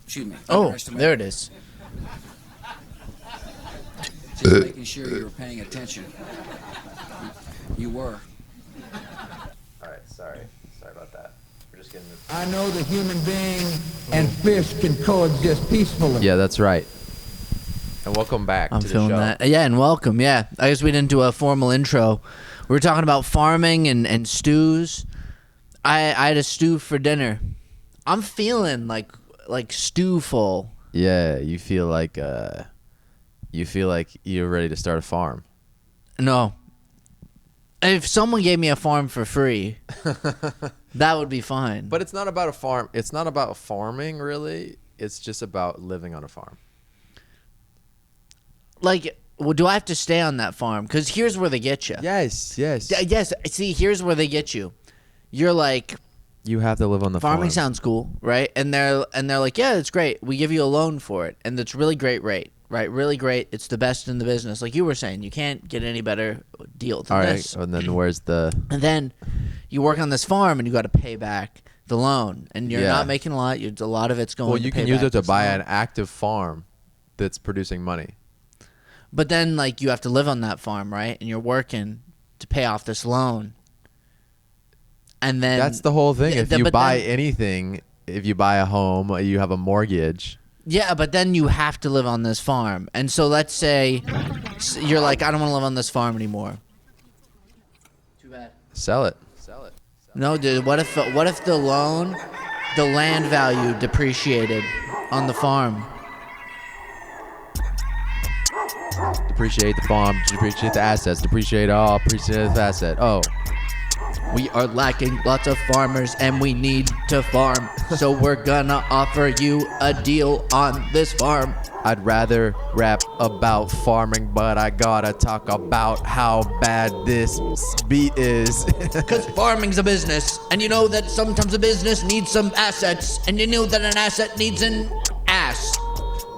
Excuse me. Oh, Underestimate. there it is. Just making sure you were paying attention. You were. All right, sorry about that. We're just getting this. I know the human being and fish can coexist peacefully. Yeah, that's right. And welcome back I'm to the feeling show. that. Yeah, and welcome. Yeah, I guess we didn't do a formal intro. We were talking about farming and stews. I had a stew for dinner. I'm feeling like stew full. Yeah, you feel like you're ready to start a farm. No. If someone gave me a farm for free, that would be fine. But it's not about a farm. It's not about farming, really. It's just about living on a farm. Like, well, do I have to stay on that farm? Because here's where they get you. Yes. Yes. See, here's where they get you. You're like, You have to live on the farm. farming sounds cool, right? And they're like, yeah, it's great. We give you a loan for it, and it's really great rate, right? Really great. It's the best in the business. Like you were saying, you can't get any better deal than All right, this. and then where's the... And then you work on this farm, and you got to pay back the loan, and you're Yeah. not making a lot. A lot of it's going. Well, to you pay can use back it to this buy loan. an active farm that's producing money. But then, like, you have to live on that farm, right? And you're working to pay off this loan. And then That's the whole thing. If you but buy then- anything, if you buy a home, you have a mortgage. Yeah, but then you have to live on this farm. And so let's say you're like, I don't want to live on this farm anymore. Too bad. Sell it. No, dude. What if the land value depreciated on the farm? Depreciate the farm, depreciate the assets, depreciate the asset. Oh, We are lacking lots of farmers and we need to farm. So we're gonna offer you a deal on this farm. I'd rather rap about farming, but I gotta talk about how bad this beat is. Because farming's a business, and you know that sometimes a business needs some assets, and you know that an asset needs an ass.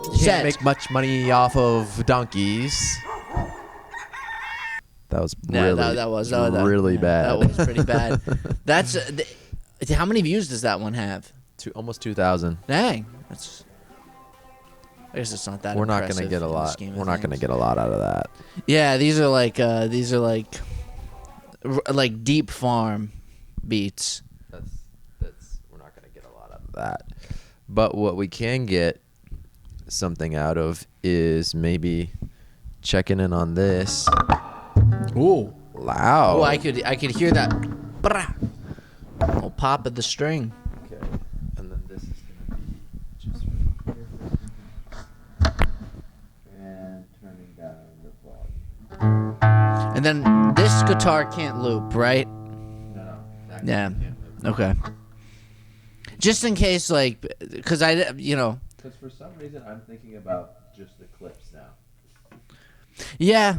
You can't Set. make much money off of donkeys. That was Yeah, really, that was really bad. That was pretty bad. That's how many views does that one have? Almost 2,000. Dang, that's. I guess it's not that. We're not gonna impressive get a in the lot. scheme of We're not gonna things. get a lot out of that. Yeah, these are like deep farm beats. That's we're not gonna get a lot out of that. But what we can get something out of is maybe checking in on this. Ooh. Loud. Oh, I could hear that. Brah. Little pop of the string. Okay. And then this is gonna be just right here. And turning down the volume. And then this guitar can't loop, right? No. That Yeah. can't loop. Okay. Just in case, like, because Because for some reason I'm thinking about just the clips now. yeah,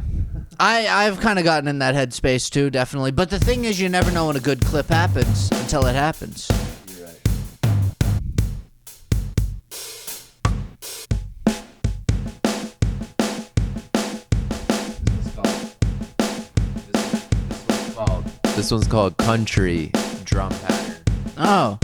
I've kind of gotten in that headspace too, definitely. But the thing is, you never know when a good clip happens until it happens. You're right. This one's called Country Drum Pattern. Oh.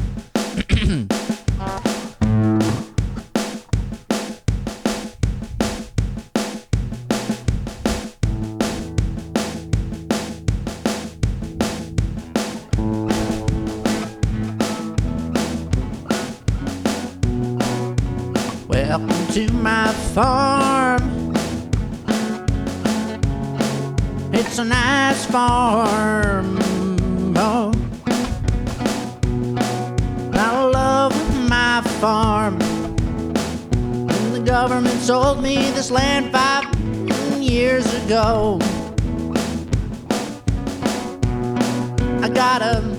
Welcome to my farm. It's a nice farm. Oh. I love my farm. And the government sold me this land 5 years ago. I got a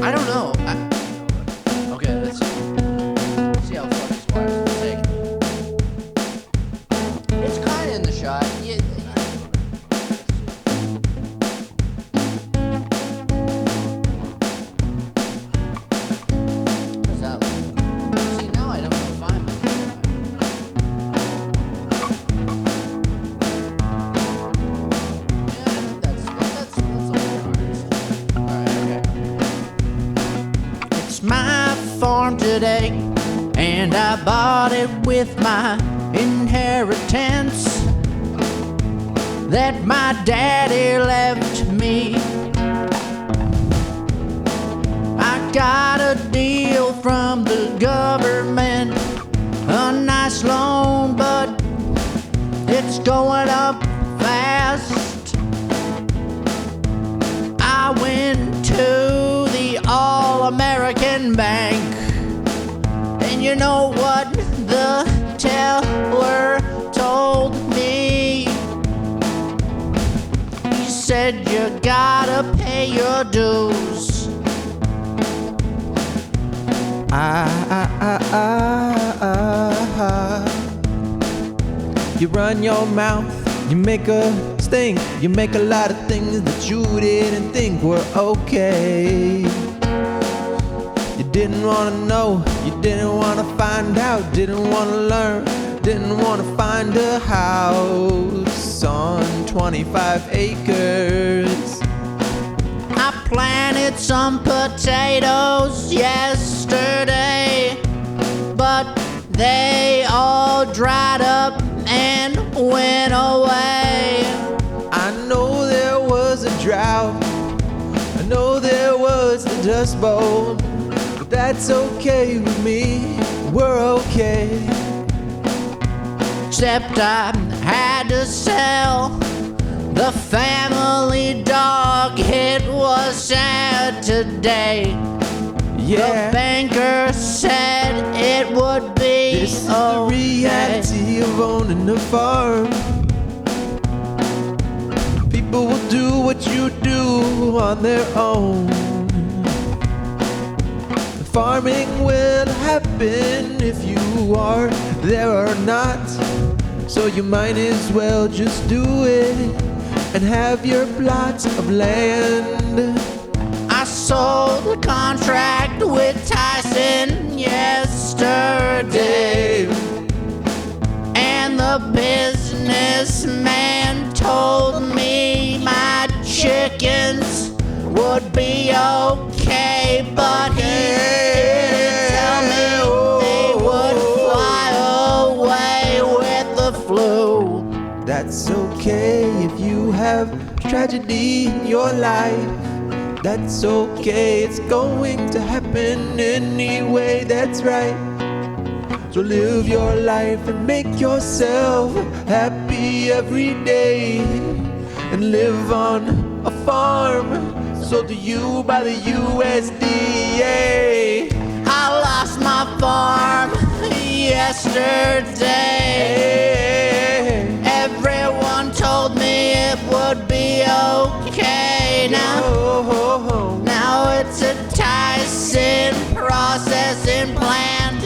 I don't know. Okay, let's see how far these wires will take. It's kind of in the shot. Yeah. What's that like? See, now I don't know if I'm. Yeah, I think that's yesterday, and I bought it with my inheritance that my daddy left me. I got a deal from the government, a nice loan, but it's going up fast. I went to the All-American Bank, and you know what the teller told me? He said, you gotta pay your dues. You run your mouth, you make a stink, you make a lot of things that you didn't think were okay. You didn't wanna know, you didn't wanna find out, didn't wanna learn, didn't wanna find a house on 25 acres. I planted some potatoes yesterday, but they all dried up and went away. I know there was a drought, I know there was a dust bowl, but that's okay with me, we're okay. Except I had to sell the family dog. It was sad today. Yeah, The banker said it would be this is the okay. reality of owning a farm. People will do what you do on their own. Farming will happen if you are there or not. So you might as well just do it and have your plots of land. I sold the contract with Tyson yesterday, and the businessman told me my chickens would be okay, but he didn't tell me they would fly away with the flu. That's okay if you have tragedy in your life. That's okay, it's going to happen anyway, that's right. So live your life and make yourself happy every day. And live on a farm sold to you by the USDA. I lost my farm yesterday. Everyone told me it would be okay. Now it's a Tyson processing plant.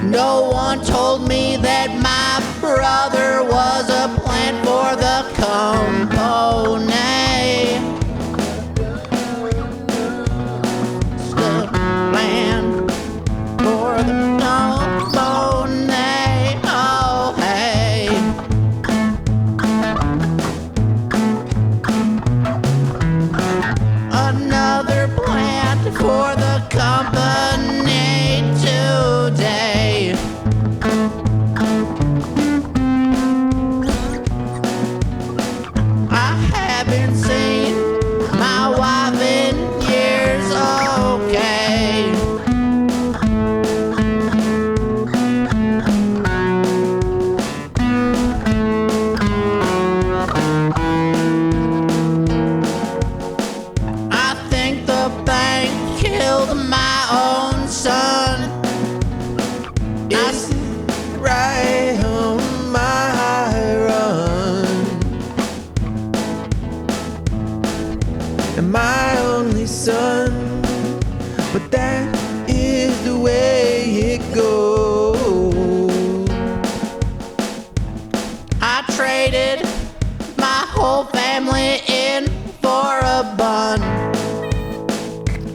No one told me that my brother was a plant for the component. The plant for the component. Oh, hey. Another plant for the company today. I haven't seen my wife in years, okay. I think the bank killed my own son. Is it right on my run? And my only son, but that is the way it goes. I traded my whole family in for a bun,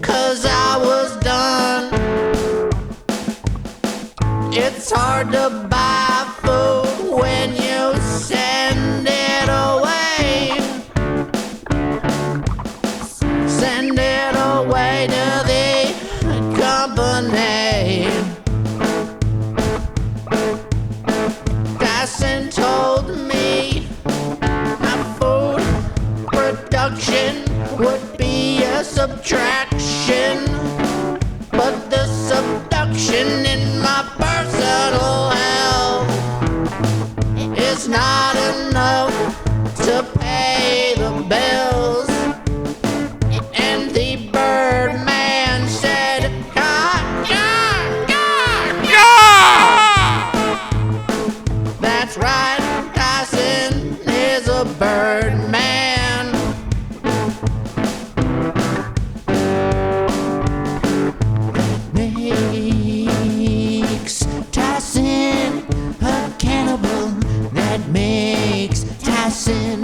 'cause I was done. It's hard to buy food when you send it away. Send it away to the company. it's not enough to pay the bills. And the Birdman said, "Gah, gah, gah, gah." That's right, Tyson is a Birdman. Makes Tyson a cannibal. That makes Tyson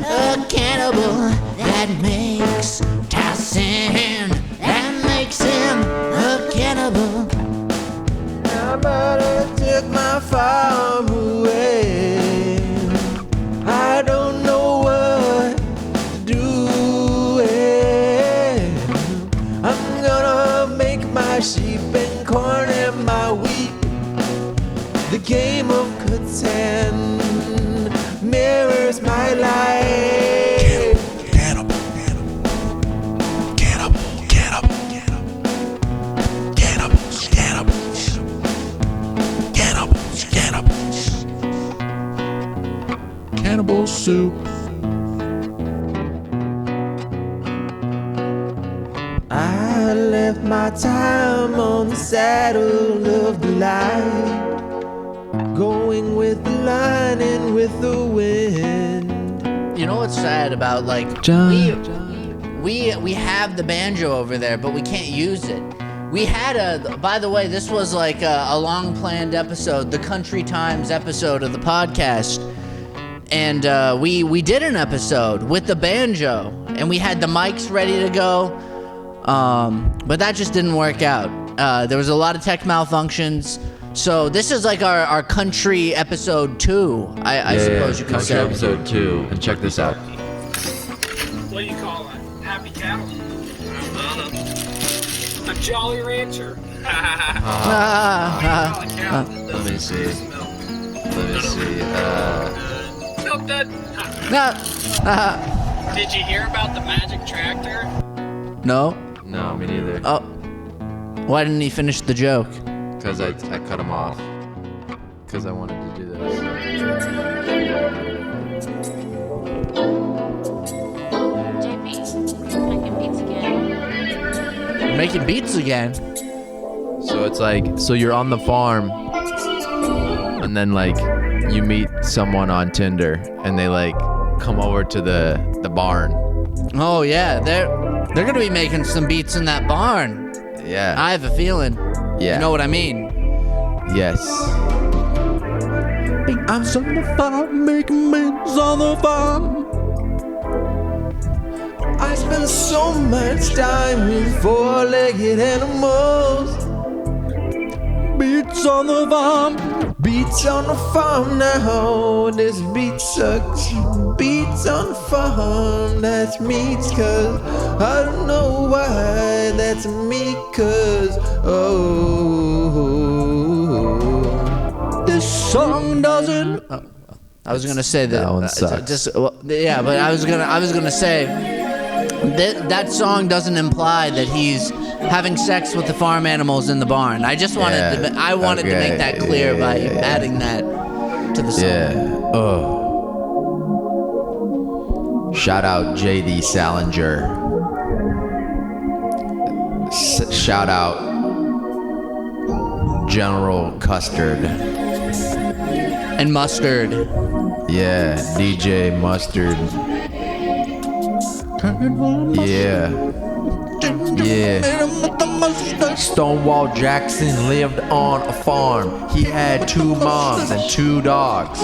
a cannibal. That makes Tyson. That makes him a cannibal. Somebody took my farm away. I don't know what to do. I'm gonna make my sheep and corn and my wheat. The game of Catan mirrors my life. Cannibal. Cannibal soup. I left my time on the saddle of the light, going with the line and with the wind. You know what's sad about like we have the banjo over there, but we can't use it. We had by the way, this was like a long planned episode, the Country Times episode of the podcast. And we did an episode with the banjo, and we had the mics ready to go, but that just didn't work out. There was a lot of tech malfunctions, so this is like our country episode 2, I suppose you could Country say. episode 2, and check this out. What do you call it? Happy cattle? A Jolly Rancher. Let me see. Milk Dud. Did you hear about the magic tractor? No? No, me neither. Oh, why didn't he finish the joke? Because I cut him off. Because I wanted to do this. JP, making beats again. Making beats again. So it's like, so you're on the farm, and then like you meet someone on Tinder, and they like come over to the barn. Oh yeah, they're gonna be making some beats in that barn. Yeah. I have a feeling. Yeah. You know what I mean? Yes. I'm on the farm, making beats on the farm. I spend so much time with four-legged animals. Beats on the farm, beats on the farm now. This beat sucks. Beats on the farm, that's me, cause I don't know why that's me, cause this song doesn't. I was gonna say that. That one sucks. Yeah, but I was gonna say that song doesn't imply that he's having sex with the farm animals in the barn. I just wanted to make that clear by adding that to the song. Yeah. Oh. Shout out JD Salinger. Shout out General Custard. And Mustard. Yeah, DJ Mustard. Yeah. Stonewall Jackson lived on a farm. He had 2 moms and 2 dogs.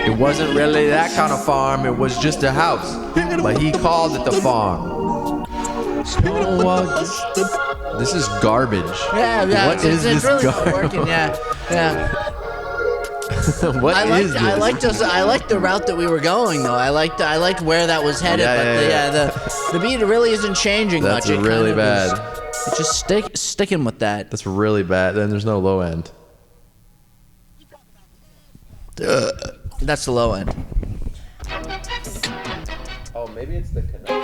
It wasn't really that kind of farm, it was just a house. But he called it the farm. Stonewall. This is garbage. Yeah. What it's, is it's this really not garbage? working. Yeah. What is this? I liked the route that we were going though. I liked where that was headed. The beat really isn't changing That's much. It really kind of bad. It's just sticking with that. That's really bad. Then there's no low end. That's the low end. Oh, maybe it's the connection.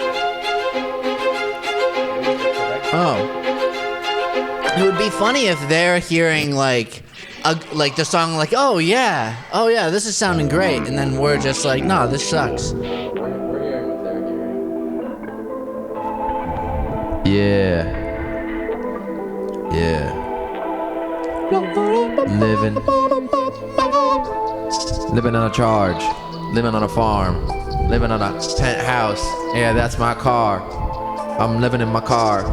Oh. It would be funny if they're hearing like like the song, like, oh yeah, this is sounding great, and then we're just like, no, this sucks. We're hearing what they're hearing. Yeah. Living on a charge. Living on a farm. Living on a penthouse. Yeah, that's my car. I'm living in my car.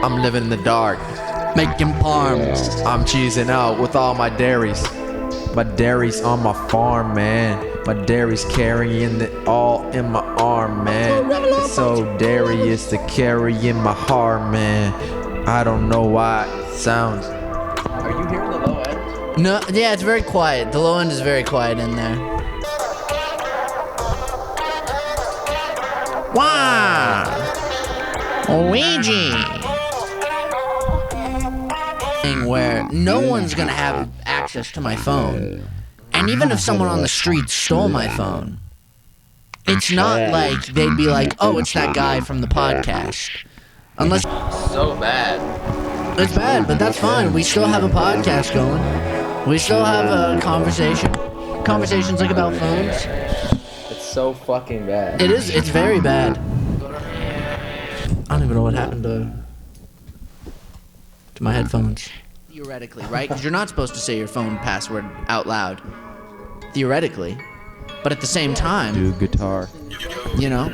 I'm living in the dark. Making parms. I'm cheesing out with all my dairies. My dairy's on my farm, man. My dairy's carrying it all in my arm, man. It's so dairyous to carry in my heart, man. I don't know why it sounds. Are you hearing the low end? No, yeah, it's very quiet. The low end is very quiet in there. Wow! Luigi! Where no one's gonna have access to my phone. And even if someone on the street stole my phone, it's not like they'd be like, oh, it's that guy from the podcast. Unless... So bad. It's bad, but that's fine. We still have a podcast going. We still have a conversation. Conversations like about phones. It's so fucking bad. It is. It's very bad. I don't even know what happened to my headphones. Theoretically, right? Because you're not supposed to say your phone password out loud. Theoretically. But at the same time... Do guitar. You know?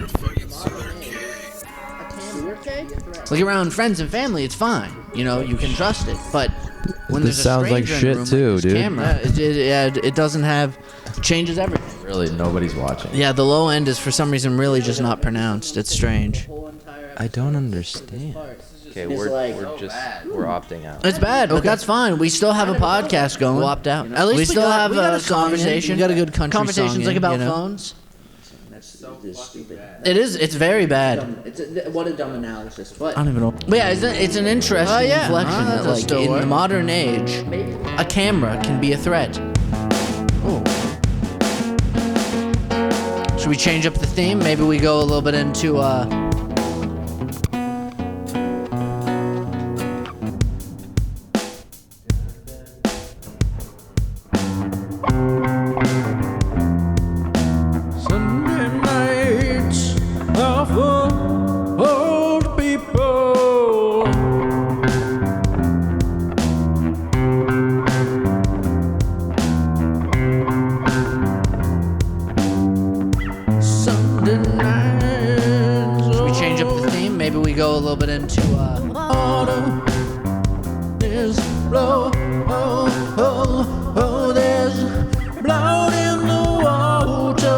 Like around friends and family, it's fine. You know, you can trust it. But when This there's a sounds like stranger in the shit room, like too, this dude. camera, it doesn't have... changes everything. Really, nobody's watching. Yeah, the low end is for some reason really just not pronounced. It's strange. I don't understand. Okay, we're opting out. It's bad, but that's fine. We still have a podcast going. We'll opt out. At least we still have a conversation. We got a good country conversations like about phones. It is. It's very bad. What a dumb analysis. What? I don't even know. But yeah, it's an interesting reflection that, like, in the modern age, a camera can be a threat. Ooh. Should we change up the theme? Maybe we go a little bit into Sunday nights are for old people. Sunday nights. Should we change up the theme? Maybe we go a little bit into Water is blow. Oh, there's blood in the water.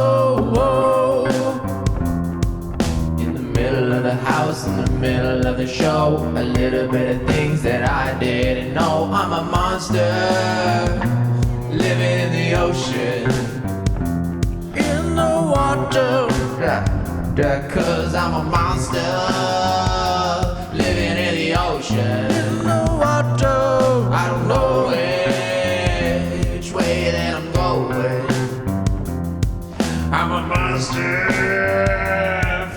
In the middle of the house, in the middle of the show, a little bit of things that I didn't know. I'm a monster living in the ocean, in the water. Cause I'm a monster living in the ocean, in the water. I don't know which way that I'm going. I'm a monster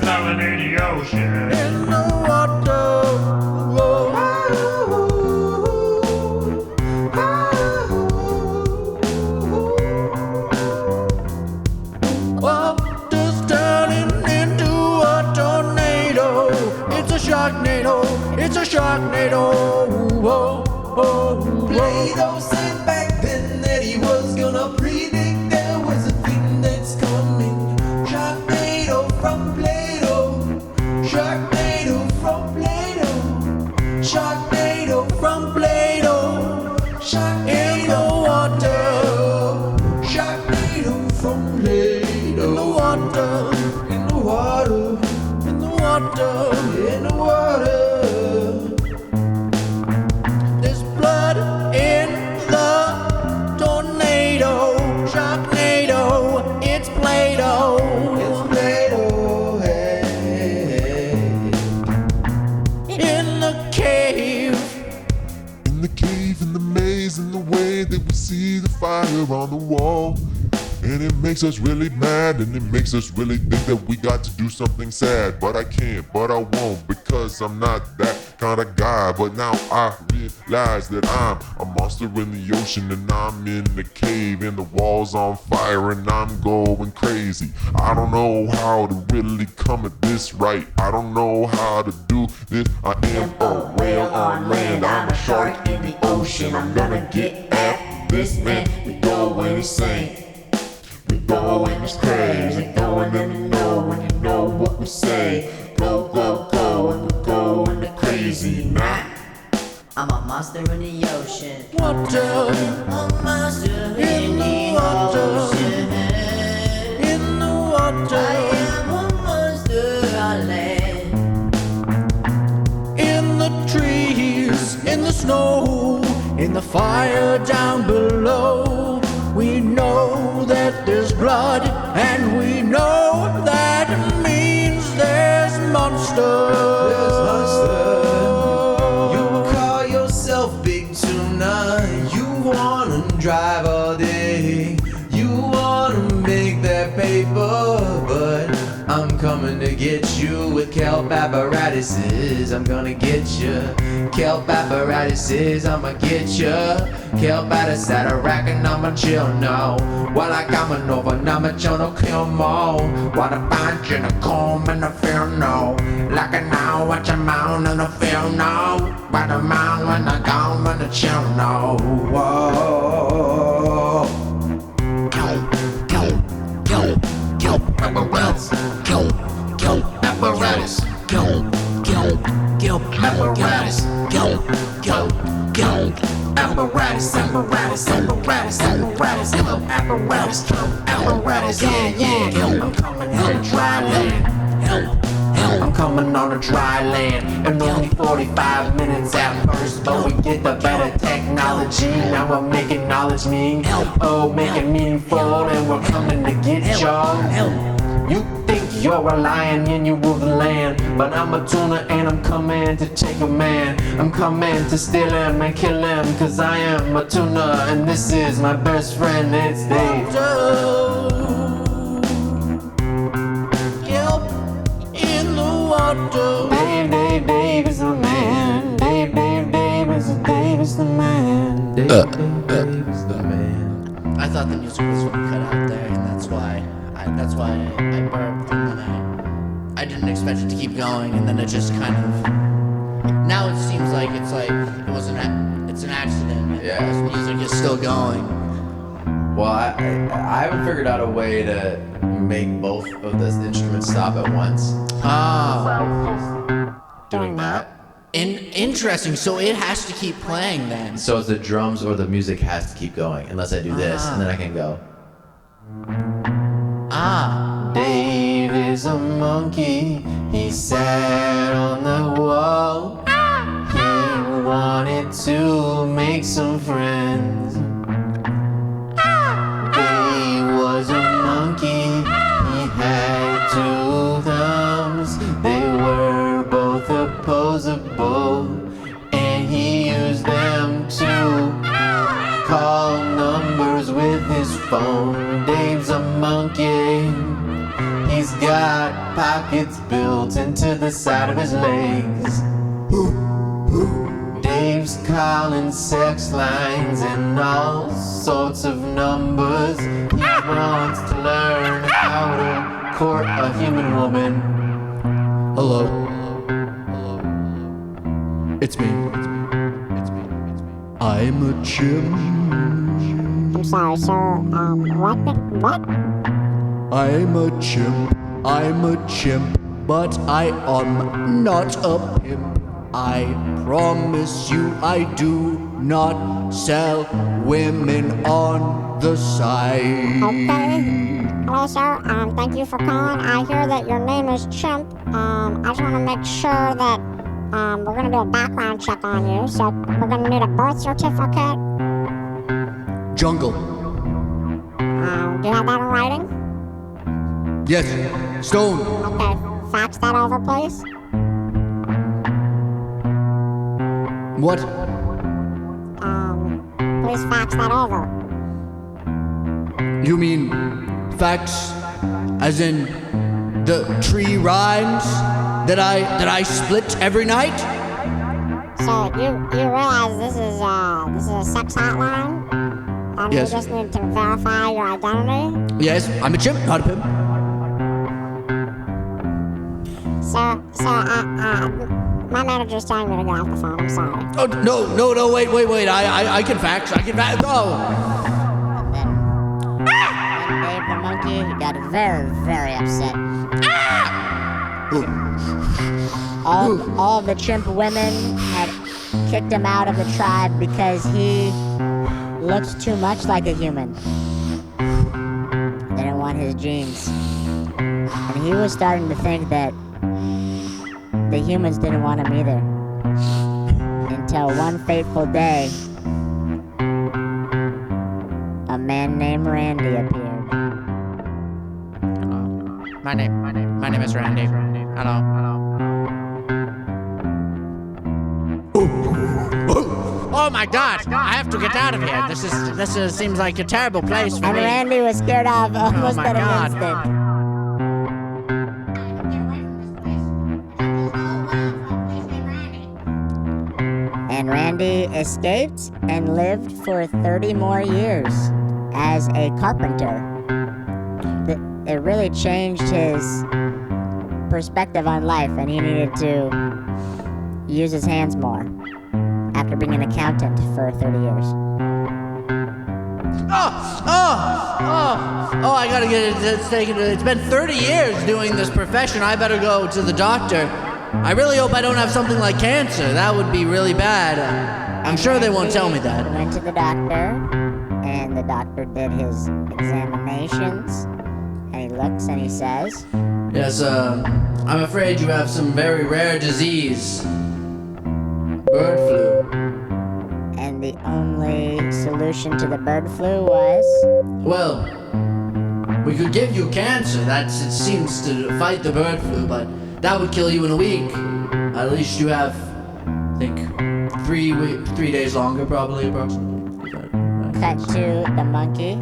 floating in the ocean, in the water. Water's turning into a tornado. It's a sharknado. It's a sharknado. Plato said back then that he was gonna predict there was a thing that's coming. Sharknado from Plato. Sharknado from Plato. Sharknado from Plato. Sharknado in the water. Sharknado from Plato. In the water. In the water. In the water. In the water. There's blood in the tornado. Sharknado. It's Plato. It's Plato. Hey. In the cave. In the cave, in the maze, in the way that we see the fire on the wall. And it makes us really mad, and it makes us really think that we got to do something sad. But I can't, but I won't, because I'm not that kind of guy. But now I realize that I'm a monster in the ocean, and I'm in the cave and the walls on fire, and I'm going crazy. I don't know how to really come at this right. I don't know how to do this. I am a whale on land. I'm a shark in the ocean. I'm gonna get after this man. We going insane. We going as crazy. Going in the know when you know what we say. Go, go, go, and we're going crazy now. I'm a monster in the ocean. Water, A monster in the ocean. in the water, I am a monster on land. in the trees, in the snow, in the fire down below. We know that there's blood, and we know that means there's monster. There's monster. You call yourself Big Tuna. You wanna drive all day. You wanna make that paper, but I'm coming to get you with kelp apparatuses. I'm gonna get you. Kelp apparatuses, I'ma get you. Kelp out of Satarac and I'ma chill now. While I coming over, I'ma chill kill more. While I find you in a comb and I feel no. Like an hour, watch a mound and I feel no. By the mound when I gone, when I chill no. Whoa. Apparatus. Apparatus. Apparatus. Apparatus, apparatus, apparatus, apparatus, apparatus, yeah. I'm coming on a dry land. I'm coming on a dry land. And only 45 minutes at first, but we get the better technology. Now we're making knowledge mean. Oh, make it meaningful, and we're coming to get y'all. You think you're a lion and you rule the land, but I'm a tuna and I'm coming to take a man. I'm coming to steal him and kill him, cause I am a tuna and this is my best friend, it's Dave. Kelp in the water. Dave is the man. Dave is the man. Dave is the man. I thought the music was gonna cut out there, and that's why I burped, and then I didn't expect it to keep going, and then it just kind of. Now it seems like it was it's an accident. Yeah. This music is still going. Well, I haven't figured out a way to make both of the instruments stop at once. Ah, Doing that. interesting. So it has to keep playing then. So it's the drums or the music has to keep going, unless I do this, and then I can go. Ah, Dave is a monkey, he sat on the wall. He wanted to make some friends. Dave was a monkey, he had two thumbs. They were both opposable, and he used them to call numbers with his phone. Dave's a monkey. He's got pockets built into the side of his legs. Dave's calling sex lines and all sorts of numbers. He wants to learn how to court a human woman. hello. It's me. I'm a chimp. I'm sorry, sir. What? I'm a chimp, but I am not a pimp. I promise you I do not sell women on the side. Okay. Hello, sir. Thank you for calling. I hear that your name is Chimp. I just want to make sure that we're going to do a background check on you. So we're going to need a birth certificate. Jungle. Do you have that in writing? Yes. Stone. Okay. Fax that over, please. What? Please fax that over. You mean facts as in the tree rhymes that I split every night? So you realize this is a sex hotline? And Yes. we just need to verify your identity? Yes, I'm a chimp, not a pimp. So, my manager's telling me to get off the phone. I'm sorry. Oh, no, wait. I can fax. Oh. Then Dave the monkey got very, very upset. All the chimp women had kicked him out of the tribe because he looks too much like a human. They didn't want his genes. And he was starting to think that the humans didn't want him either. Until one fateful day, a man named Randy appeared. My name is Randy. Hello. Oh my God! I have to get out of here. This seems like a terrible place for And me. Randy was scared off almost my at an God. instant. And Randy escaped and lived for 30 more years as a carpenter. It really changed his perspective on life, and he needed to use his hands more after being an accountant for 30 years. Oh, I gotta get it taken. It's been 30 years doing this profession. I better go to the doctor. I really hope I don't have something like cancer. That would be really bad. I'm sure they won't tell me that. Went to the doctor, and the doctor did his examinations, and he looks and he says, Yes, I'm afraid you have some very rare disease. Bird flu. and the only solution to the bird flu was... Well, we could give you cancer. It seems to fight the bird flu, but that would kill you in a week. At least you have, I think, 3 days longer, probably, approximately. Cut to the monkey.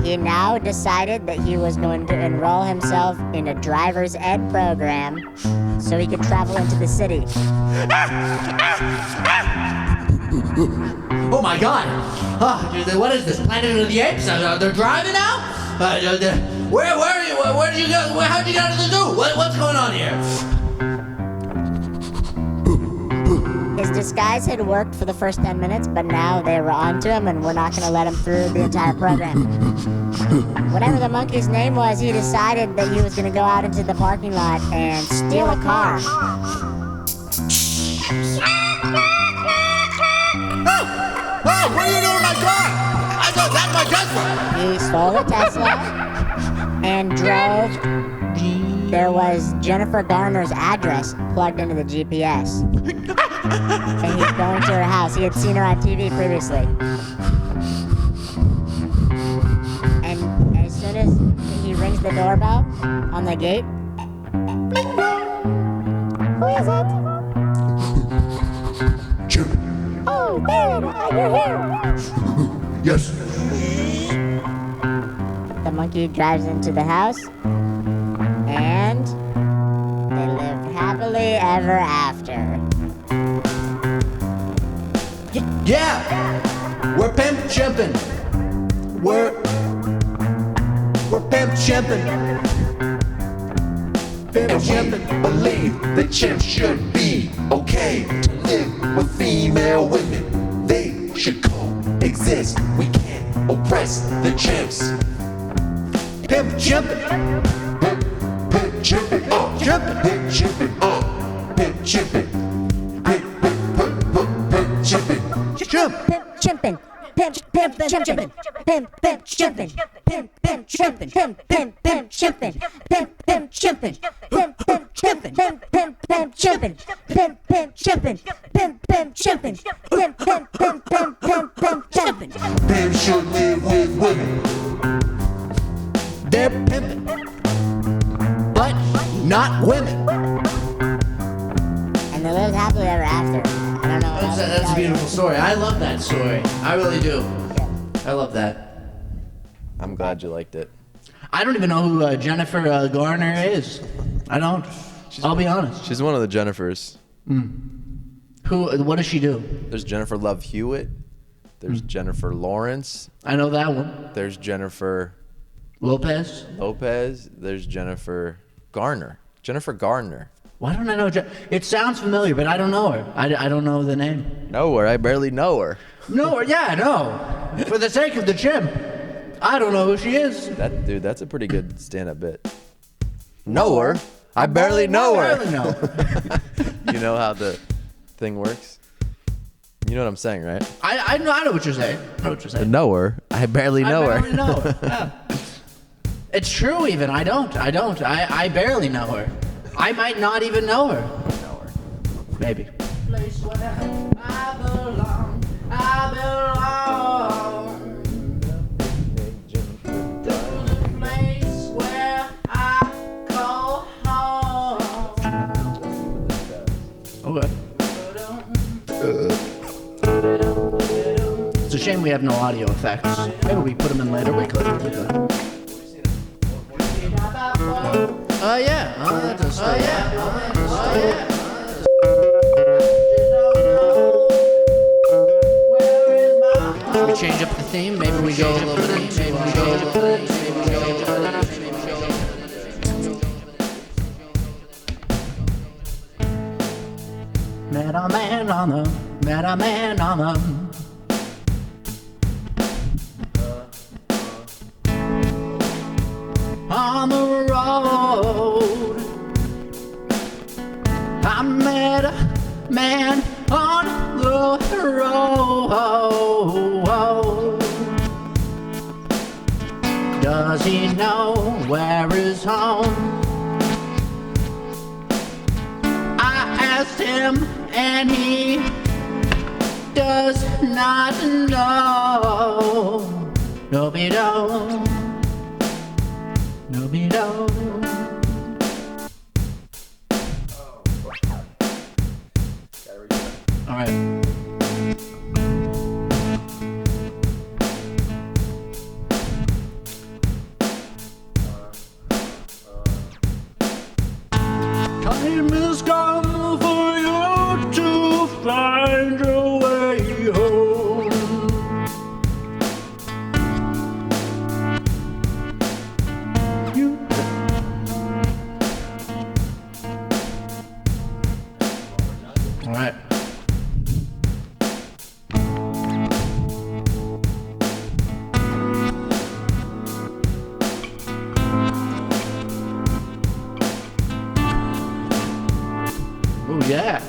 He now decided that he was going to enroll himself in a driver's ed program so he could travel into the city. Oh my God! What is this? Planet of the Apes? They're driving now? Where are you? Where did you go? How'd you get out of the zoo? What's going on here? His disguise had worked for the first 10 minutes, but now they were onto him and we're not going to let him through the entire program. Whatever the monkey's name was, he decided that he was going to go out into the parking lot and steal a car. Oh, what are you doing with my car? I thought that's my Tesla. He stole a Tesla and drove. There was Jennifer Garner's address plugged into the GPS. And he's going to her house. He had seen her on TV previously. And as soon as he rings the doorbell on the gate, who is it? Chip. Oh, Dad, you're here. Yes. The monkey drives into the house, and they lived happily ever after. Yeah! We're pimp chimping. We're pimp chimping. Pimp chimping. Believe that chimps should be okay to live with female women. They should coexist. We can't oppress the chimps. Pimp chimping. Pimp chimping up. Pimp chimping up. Pimp chimping. Pimp chimping. Chimp. Pimp chimping. Pimp chimping. Pimp chimping. Pimp chimping. Pimp chimping. Pimp chimping. Pimp chimping. Pimp chimping. Pimp chimping. Pimp chimping. Pimp chimping. Pimps should live with women. They're pimping. But not women. And they lived happily ever after. I don't know. That's a beautiful story. I love that story. I really do. I love that. I'm glad you liked it. I don't even know who Jennifer Garner is. I don't. I'll be honest. She's one of the Jennifers. Who? What does she do? There's Jennifer Love Hewitt. There's Jennifer Lawrence. I know that one. There's Jennifer Lopez. There's Jennifer Garner. Jennifer Garner. Why don't I know? It sounds familiar, but I don't know her. I don't know the name. Know her? I barely know her. Know her? Yeah, no. For the sake of the chimp, I don't know who she is. That's a pretty good stand-up bit. Know her? I barely know her. Barely know. You know how the thing works? You know what I'm saying, right? I know what you're saying. Know her? I barely know her. I barely know her. Yeah. It's true. Even I don't. I barely know her. I might not even know her. Maybe. Place where I belong. The place where I go home. Okay. It's a shame we have no audio effects. Maybe we put them in later. We could. Oh yeah. We change up the theme. Maybe we go a little bit. Met a man on the. On the road, I met a man on the road. Does he know where is home? I asked him and he does not know. No, he don't. All right. Time has come for you to find your way home. All right. Oh yeah.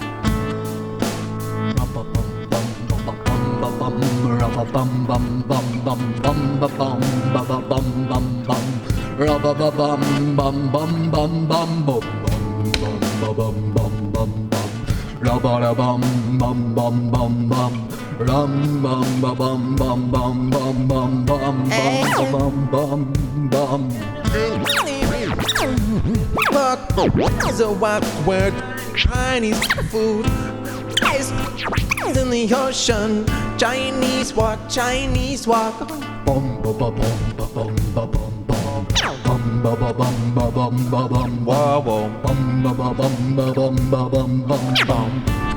So what word? Chinese food. Ice in the ocean. Chinese walk. Bum bum bum bum bum bum bum bum. Bum bum bum bum bum bum bum. Wow wow. Bum bum bum bum bum bum bum bum.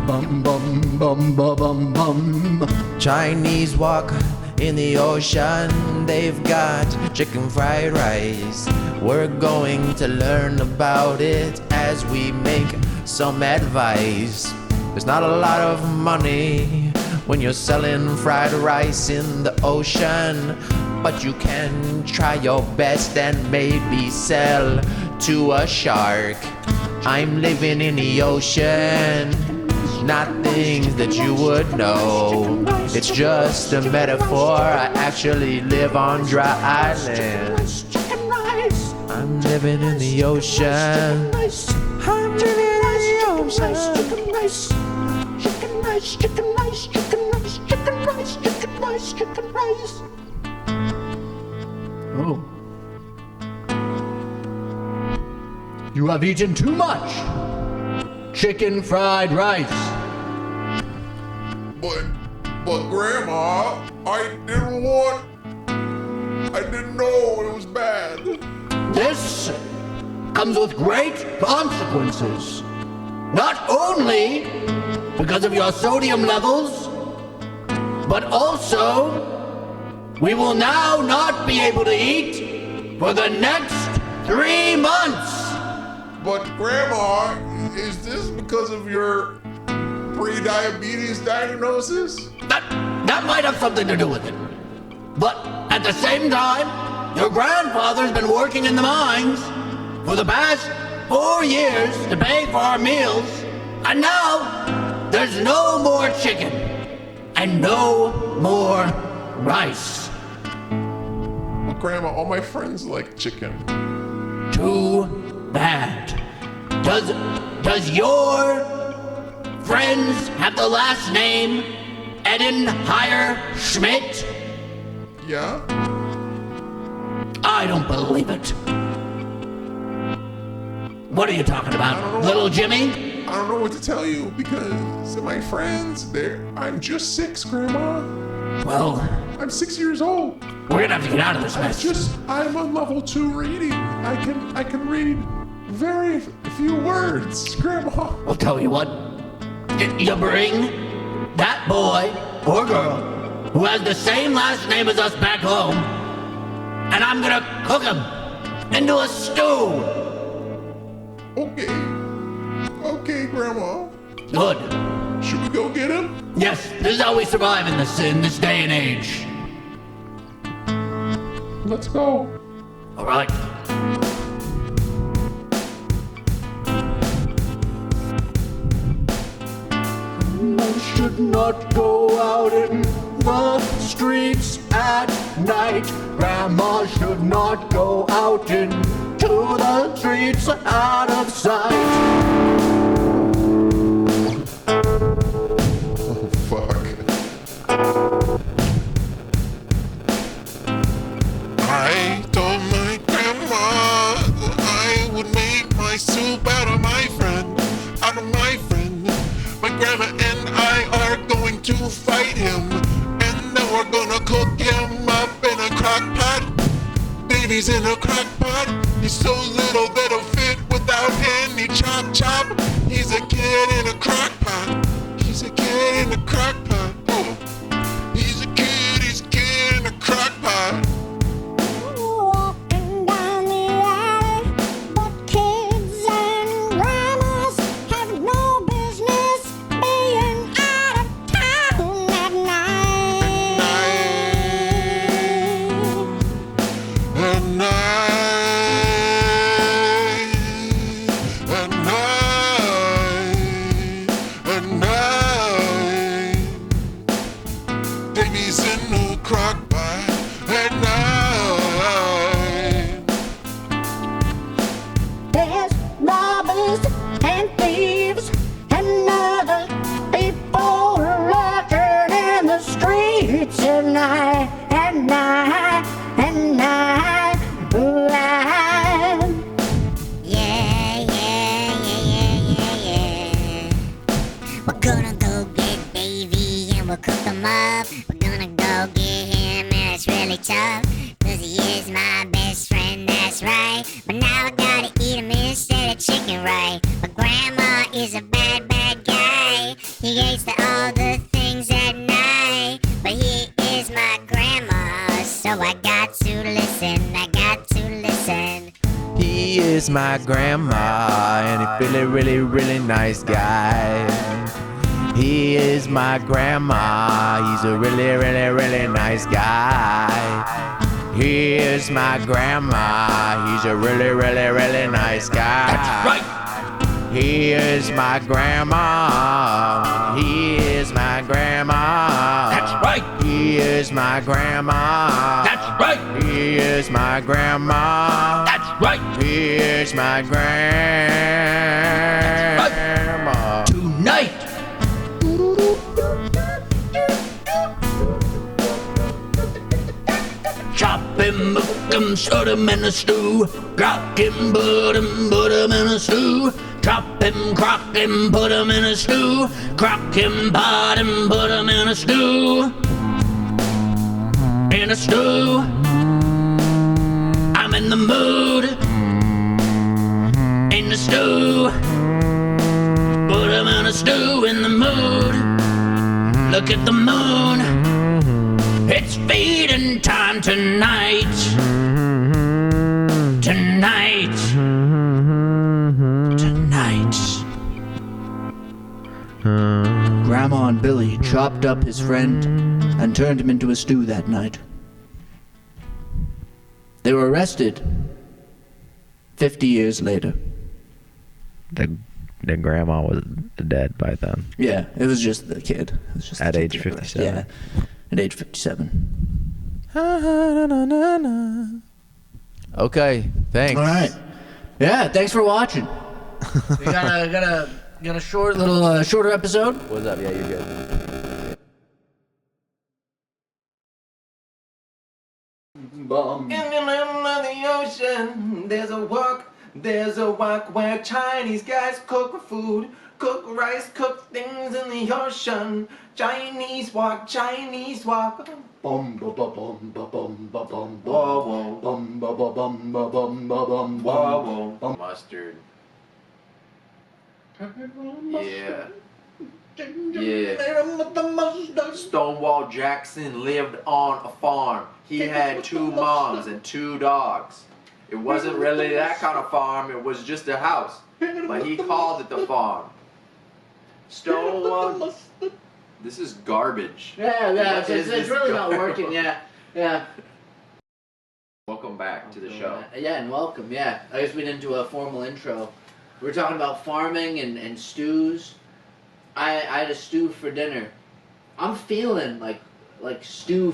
Bum bum bum bum bum. Chinese walk in the ocean. They've got chicken fried rice. We're going to learn about it as we make some advice. There's not a lot of money when you're selling fried rice in the ocean, but you can try your best and maybe sell to a shark. I'm living in the ocean, not things that you would know. It's just a metaphor. I actually live on dry island. I'm living in the ocean. I'm living in the ocean. Chicken rice, chicken rice, chicken rice, chicken rice, chicken rice, chicken rice, chicken rice. Oh. You have eaten too much chicken fried rice. But Grandma, I didn't know it was bad. This comes with great consequences. Not only because of your sodium levels, but also we will now not be able to eat for the next 3 months. But Grandma, is this because of your pre-diabetes diagnosis? That might have something to do with it. But at the same time, your grandfather's been working in the mines for the past 4 years to pay for our meals, and now there's no more chicken and no more rice. Well, Grandma, all my friends like chicken. Too bad. Does your friends have the last name Edenheier Schmidt? Yeah? I don't believe it. What are you talking about, little Jimmy? I don't know what to tell you because my friends, I'm just 6, Grandma. Well, I'm 6 years old. We're gonna have to get out of this mess. I'm on level 2 reading. I can read very few words, Grandma. I'll tell you what. You bring that boy or girl who has the same last name as us back home, and I'm gonna cook him into a stew. Okay, Grandma. Good. Should we go get him? Yes, this is how we survive in this day and age. Let's go. All right. I should not go out in the streets at night. Grandma should not go out into the streets out of sight. Oh, fuck. I told my grandma that I would make my soup out of my friend. My grandma and I are going to fight him, and then we're gonna cook him up in a crock pot. Baby's in a crock pot. He's so little that he'll fit without any chop. He's a kid in a crock pot. He's a kid in a crock pot. Oh. He's a kid in a crock pot. Walking down the alley, but kids and grandmas have no business being out of town at night. At night. Baby's in a crock pot at night. There's robbers and thieves and other people lurking in the streets at night. Ooh, Yeah. We're gonna go get baby and we'll cook him up. We're gonna go get him and it's really tough, 'cause he is my best friend, that's right. But now I gotta eat him instead of chicken, right? My grandma is a bad guy. He hates all the things at night, but he is my grandma, so I got to listen. He is my grandma, and he's really nice guy. He is my grandma, he's a really nice guy. He is my grandma, he's a really nice guy. That's right. He is my grandma, he is my grandma. That's right. He is my grandma. That's right. He is my grandma. That's right. He is my grandma. Right. Tonight. Chop him, cook him, sort him in a stew. Crock him, put him in a stew. Chop him, crock him, put him in a stew. Crock him, pot him, put him in a stew. In a stew. I'm in the mood. a stew. Put him in a stew in the mood. Look at the moon. It's feeding time tonight. Tonight. Tonight. Grandma and Billy chopped up his friend and turned him into a stew that night. They were arrested 50 years later. The grandma was dead by then. Yeah, it was just the kid. It was just At the age kid they were 57. arrested. Yeah, at age 57. Okay, thanks. All right. Yeah, thanks for watching. We got a short little shorter episode. What's up? Yeah, you're good. In the middle of the ocean, there's a walk where Chinese guys cook food, cook rice, cook things in the ocean. Chinese walk, bum ba ba bum ba bum ba bum whoa bum ba ba bum ba bum ba bum whoa bum. Mustard. Yeah. Yeah. Stonewall Jackson lived on a farm. He had 2 moms and 2 dogs. It wasn't really that kind of farm, it was just a house. But he called it the farm. Stonewall. This is garbage. Yeah, What it's is this really not garbage? working. Yeah. Welcome back to the show. Yeah, and welcome. Yeah, I guess we didn't do a formal intro. We were talking about farming and stews. I had a stew for dinner. I'm feeling like stew.